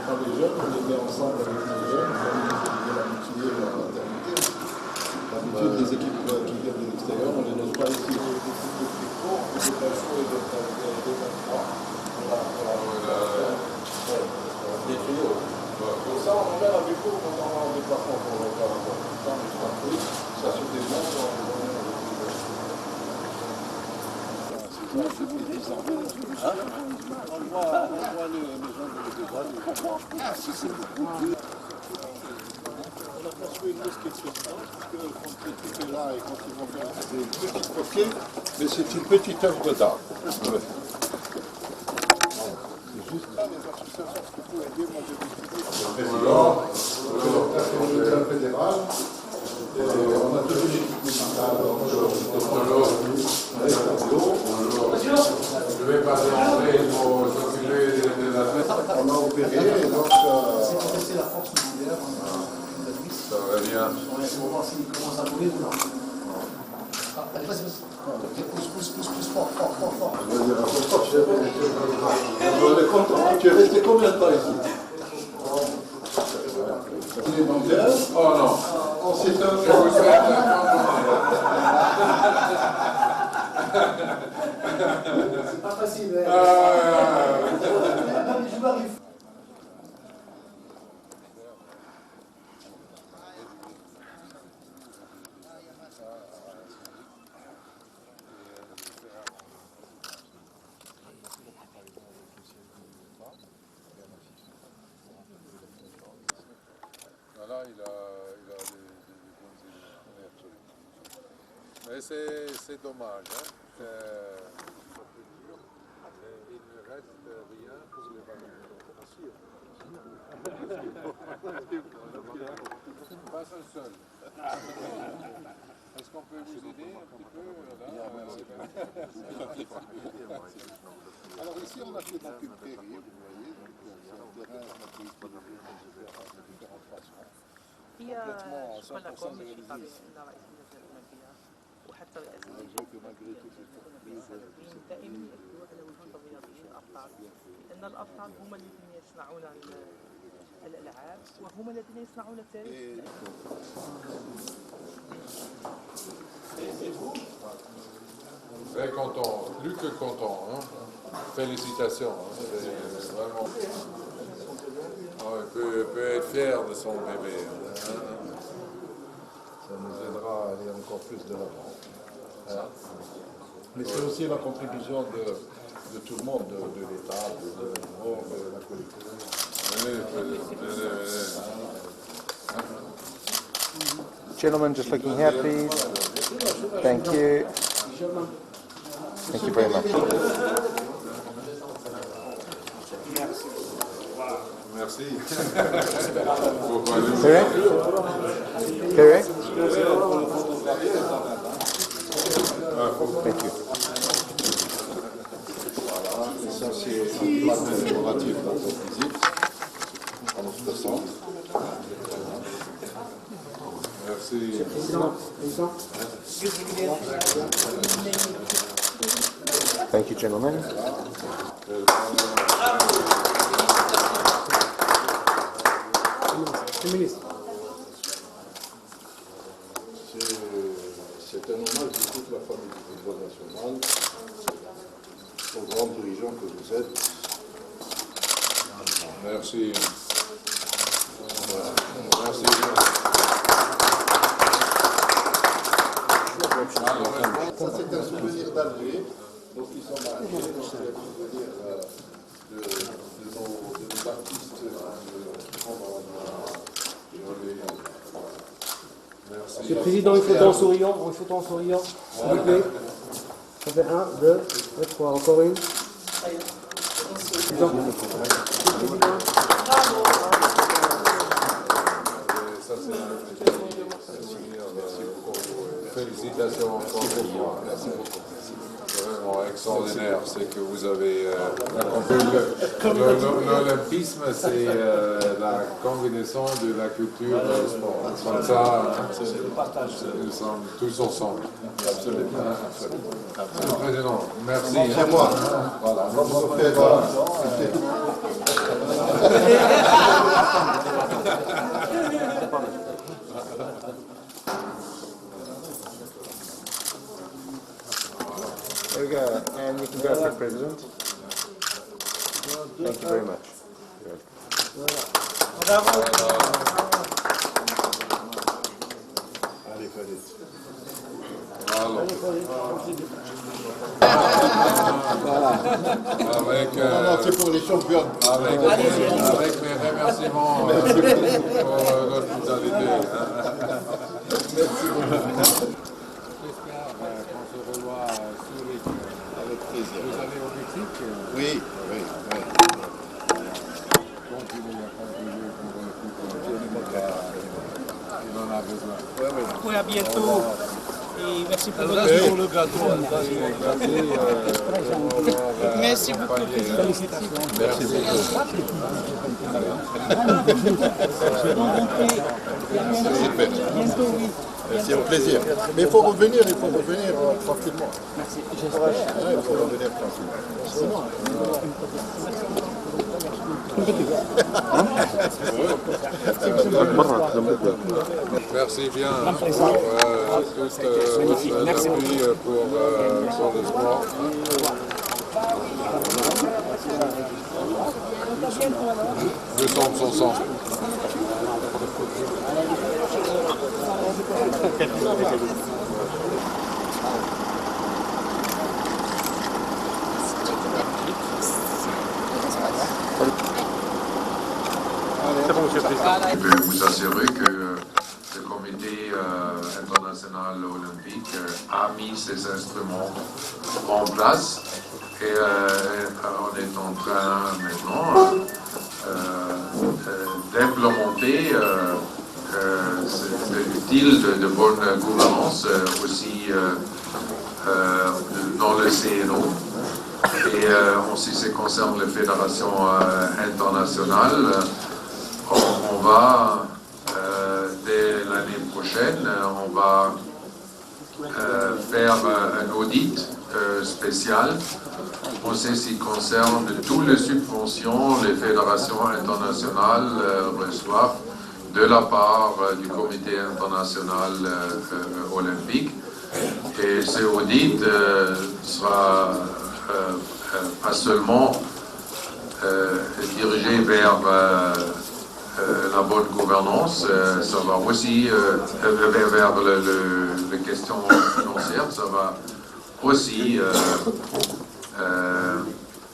quand les jeunes, on était ensemble avec les jeunes, on a l'habitude de la maternité. D'habitude, les équipes qui viennent de l'extérieur, on les note pas ici. Les équipes de Pico, on les pas chaud et de 23. Des trios. Donc ça, on emmène avec vous quand on va en déplacement pour le faire encore. Ça se démonte dans le on voit les gens de on a construit une mosquée sur ça, parce que quand l'équipe est là et quand ils vont faire des petites mosquées, mais c'est une petite œuvre d'art. Ouais. C'est juste là les associations qui peuvent aider, moi j'ai décidé. Le président, le fédéral, on a toute une équipe musicale. Je vais passer en vrai pour s'occuper de la fête. On a opéré et donc... C'est pour tester la force musculaire. Ça va bien. On va voir s'il commence à bouger ou non. Allez, vas-y, vas-y. Pousse, fort. On est content. Tu es resté combien de temps ici? Il est mondial. Oh non. On s'est fait un... Je vous souhaite C'est pas facile, mais... Je m'arrive. Voilà, il a des bonnes idées, absolument. Mais c'est dommage, hein. Il ne reste rien pour les valeurs. Pas un seul. Est-ce qu'on peut vous aider un petit peu là? Alors ici, on a fait donc une prairie, vous voyez, donc c'est un terrain qui est de différentes façons. Complètement 100% réalisé ici. Je vois que malgré toutes les surprises, إن الأبطال هم الذين يصنعون الألعاب وهم الذين يصنعون التاريخ. Très content, plus que content. Hein. Félicitations. Hein. C'est vraiment... Oh, il peut être fier de son bébé. Hein. Ça nous aidera à aller encore plus de l'avant. Mais c'est aussi la contribution de tout le monde, de l'État, de la collectivité. Gentlemen, just looking here, please. Thank you. Thank you very much. Merci. Correct? Thank you. Voilà, et ça c'est un plat commémoratif dans cette visite, en 1960. Merci. Thank you, gentlemen. C'est un hommage de toute la famille du président national, aux grands dirigeants que vous êtes. Merci. Merci. Ça c'est un souvenir d'Alger, donc ils sont mariés, donc c'est un souvenir de nos artistes qui sont dans Merci. Monsieur le Président, une photo en souriant, s'il vous plaît. Ça fait 1, 2, 3, encore une. Président. Ça, c'est un souvenir. Félicitations encore une fois. Merci beaucoup. C'est vraiment extraordinaire ce que vous avez accompli. L'olympisme, c'est la combinaison de la culture et du sport. Comme ça, nous sommes tous ensemble. Absolument. Monsieur le Président, merci. C'est moi. Voilà. President. Thank you very much. Allez, Khalid. Avec, Non, c'est pour les champions. avec mes remerciements pour l'hospitalité. Merci beaucoup. J'espère qu'on se revoit sur les Avec plaisir. Vous allez au Mexique, Oui. continuez à contribuer pour le football. Il en a besoin. Oui, à bientôt. Et merci pour votre Merci. pour le gâteau. Merci beaucoup. Félicitations. Merci beaucoup. Super. Bientôt, oui. C'est un plaisir. Mais il faut revenir tranquillement. Merci. Il faut revenir tranquillement. Merci bien pour tout l'appui pour le sport. Le centre son centre. Je peux vous assurer que le comité international olympique a mis ces instruments en place et on est en train maintenant d'implémenter ce style de bonne gouvernance aussi dans le CNO. Et en ce qui concerne les fédérations internationales, on va, dès l'année prochaine, on va faire un audit spécial en ce qui concerne toutes les subventions que les fédérations internationales reçoivent de la part du comité international olympique. Et ce audit sera pas seulement dirigé vers la bonne gouvernance, ça va aussi vers les questions financières, ça va aussi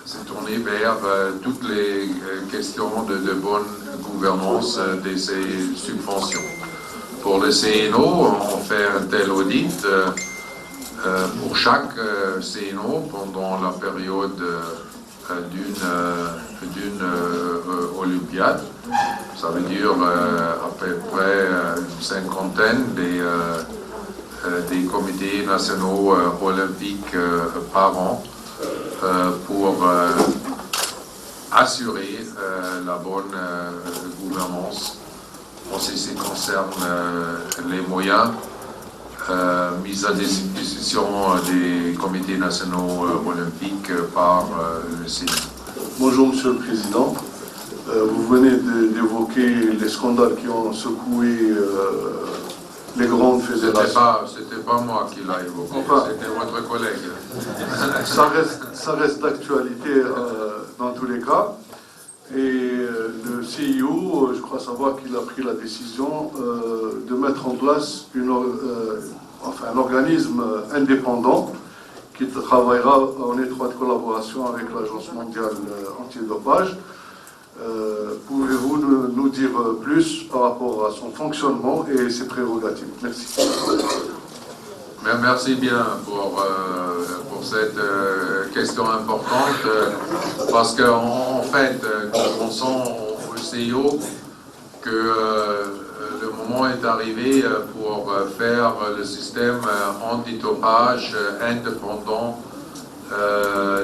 se tourner vers toutes les questions de bonne gouvernance de ces subventions. Pour le CNO, on fait un tel audit pour chaque CNO pendant la période d'une Olympiade. Ça veut dire à peu près une cinquantaine des comités nationaux olympiques par an pour assurer la bonne gouvernance en ce qui concerne les moyens mis à disposition des comités nationaux olympiques par le CNO. Bonjour Monsieur le Président. Vous venez d'évoquer les scandales qui ont secoué les grandes fédérations. C'était pas moi qui l'a évoqué, Enfin, c'était votre collègue. Ça reste d'actualité dans tous les cas. Et le CIO, je crois savoir qu'il a pris la décision de mettre en place un organisme indépendant qui travaillera en étroite collaboration avec l'Agence mondiale antidopage. Pouvez-vous nous dire plus par rapport à son fonctionnement et ses prérogatives? Merci. Merci bien pour cette question importante, parce qu'en fait, nous pensons au CIO que le moment est arrivé pour faire le système antidopage indépendant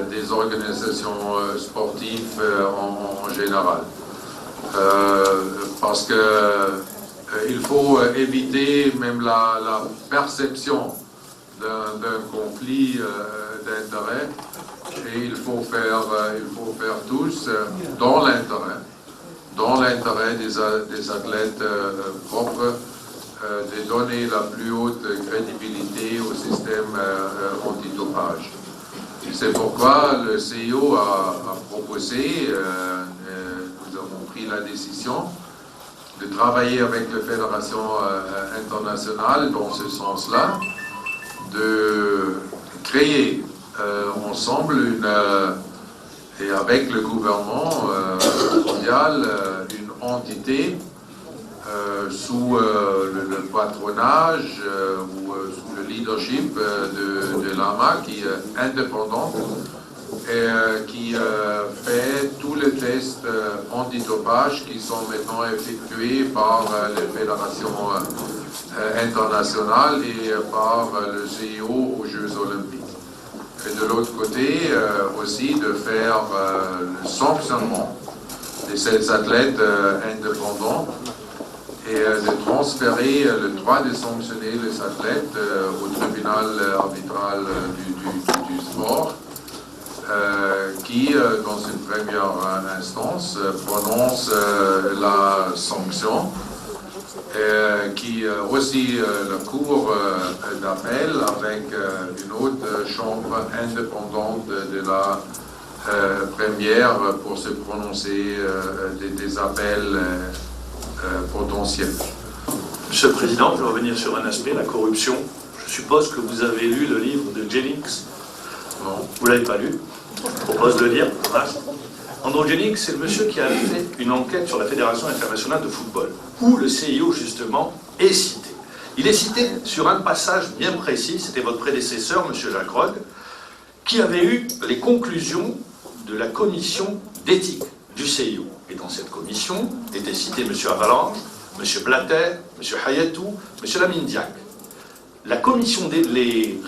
des organisations sportives en général. Parce que il faut éviter même la perception d'un conflit d'intérêts, et il faut faire tous dans l'intérêt des athlètes propres, de donner la plus haute crédibilité au système antidopage. C'est pourquoi le CIO a proposé, nous avons pris la décision de travailler avec la Fédération internationale dans ce sens-là, de créer ensemble et avec le gouvernement mondial une entité sous le patronage ou sous le leadership de l'AMA qui est indépendante et qui fait tous les tests antidopage qui sont maintenant effectués par les fédérations internationales et par le CIO aux Jeux Olympiques. Et de l'autre côté, aussi de faire le sanctionnement de ces athlètes indépendants et de transférer le droit de sanctionner les athlètes au tribunal arbitral du sport, qui, dans une première instance, prononce la sanction, qui aussi la Cour d'appel avec une autre chambre indépendante de la première pour se prononcer des appels potentiels. Monsieur le Président, je vais revenir sur un aspect, la corruption. Je suppose que vous avez lu le livre de Jennings. Non. Vous ne l'avez pas lu? Je propose de le lire. Andrew Jennings, c'est le monsieur qui a fait une enquête sur la Fédération internationale de football, où le CIO, justement, est cité. Il est cité sur un passage bien précis, c'était votre prédécesseur, monsieur Jacques Rogge, qui avait eu les conclusions de la commission d'éthique du CIO. Et dans cette commission étaient cités M. Avalanche, M. Blatter, M. Hayatou, M. Lamindiac. La commission les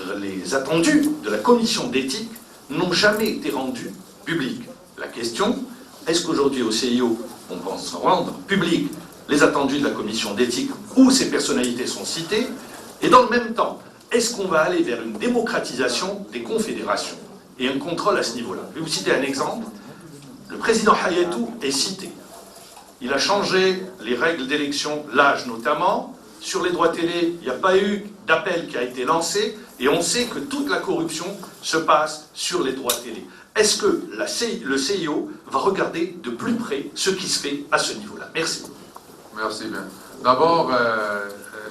attendus de la commission d'éthique n'ont jamais été rendus publics. La question, est-ce qu'aujourd'hui au CIO, on pense rendre public les attendus de la commission d'éthique où ces personnalités sont citées? Et dans le même temps, est-ce qu'on va aller vers une démocratisation des confédérations et un contrôle à ce niveau-là? Je vais vous citer un exemple. Le président Hayatou est cité. Il a changé les règles d'élection, l'âge notamment. Sur les droits télé, il n'y a pas eu d'appel qui a été lancé. Et on sait que toute la corruption se passe sur les droits télé. Est-ce que le CIO va regarder de plus près ce qui se fait à ce niveau-là? Merci. Merci bien. D'abord,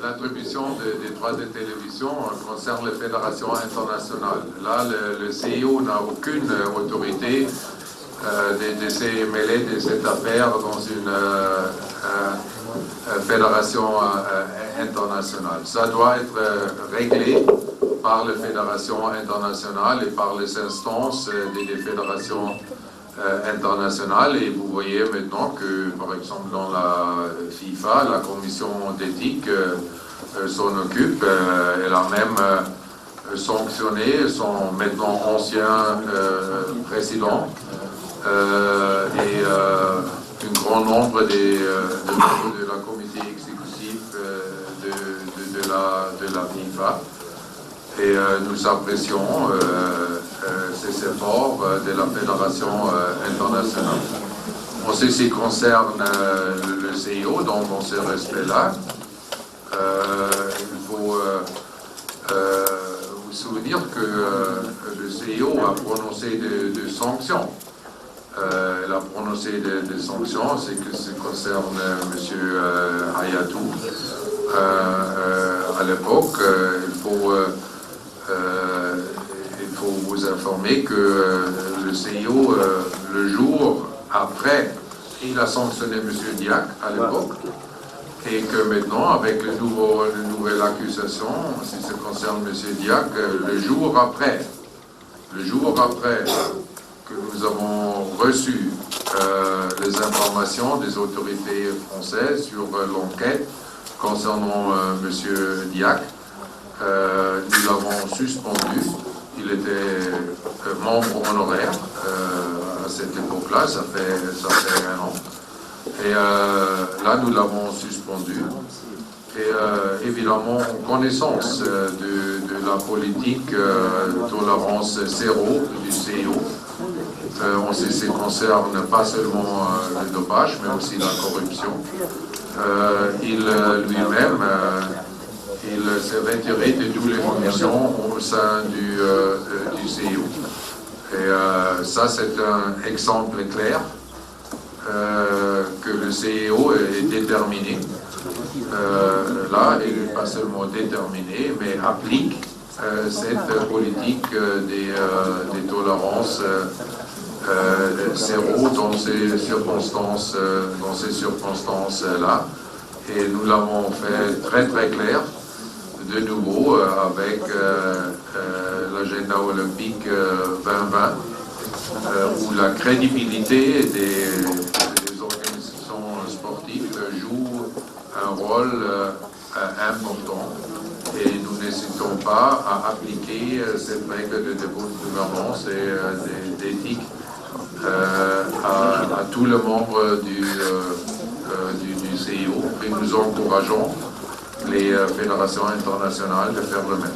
l'attribution des droits de télévision concerne les fédérations internationales. Là, le CIO n'a aucune autorité de se mêler de cette affaire dans une fédération internationale. Ça doit être réglé par les fédérations internationales et par les instances des fédérations internationales. Et vous voyez maintenant que, par exemple, dans la FIFA, la commission d'éthique s'en occupe. Elle a même sanctionné son maintenant ancien président et un grand nombre de membres de la comité exécutif de la FIFA. Et nous apprécions ces efforts de la Fédération internationale. En ce qui concerne le CIO, dans ce respect-là, il faut vous souvenir que le CIO a prononcé des sanctions. Elle a prononcé des sanctions, c'est que ça concerne M. Hayatou. À l'époque, il faut vous informer que le CIO, le jour après, il a sanctionné M. Diack à l'époque, et que maintenant, avec une nouvelle accusation, si ça concerne M. Diack, le jour après que nous avons reçu les informations des autorités françaises sur l'enquête concernant M. Diack, nous l'avons suspendu. Il était membre honoraire à cette époque-là, ça fait 1 an. Et là, nous l'avons suspendu. Et évidemment, en connaissance de la politique de tolérance zéro du CIO, on sait que ça concerne pas seulement le dopage, mais aussi la corruption. Il lui-même, il s'est retiré de toutes les fonctions au sein du CIO. Et ça, c'est un exemple clair que le CIO est déterminé. Là, il n'est pas seulement déterminé, mais applique cette politique des tolérances zéro dans ces circonstances-là. Et nous l'avons fait très très clair, de nouveau, avec l'agenda olympique 2020, où la crédibilité des organisations sportives joue un rôle important. Et nous n'hésitons pas à appliquer cette règle de bonne gouvernance et d'éthique à tous les membres du CIO, et nous encourageons les fédérations internationales de faire le même.